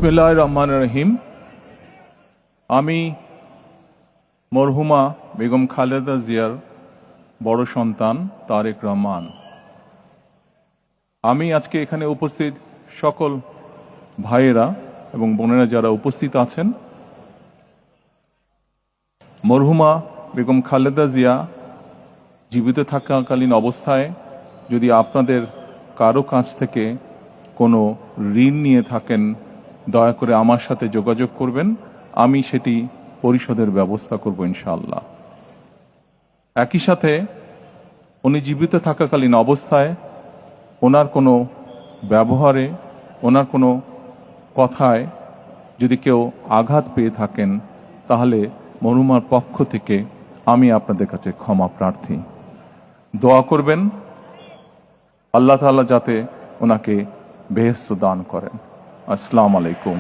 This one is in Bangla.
বিসমিল্লাহির রহমানির রহিম। আমি মরহুমা বেগম খালেদা জিয়ার বড় সন্তান তারেক রহমান। আমি আজকে এখানে উপস্থিত সকল ভাইয়েরা এবং বোনেরা যারা উপস্থিত আছেন, মরহুমা বেগম খালেদা জিয়া জীবিত থাকাকালীন অবস্থায় যদি আপনাদের কারো কাছ থেকে কোনো ঋণ নিয়ে থাকেন, দয়া করে আমার সাথে যোগাযোগ করবেন, আমি সেটি পরিশোধের ব্যবস্থা করব ইনশাআল্লাহ। একই সাথে উনি জীবিত থাকাকালীন অবস্থায় ওনার কোনো ব্যবহারে, ওনার কোনো কথায় যদি কেউ আঘাত পেয়ে থাকেন, তাহলে মরহুমার পক্ষ থেকে আমি আপনাদের কাছে ক্ষমা প্রার্থী। দোয়া করবেন আল্লাহ তাআলা যাতে ওনাকে বেহেশত দান করেন। আসসালামু আলাইকুম।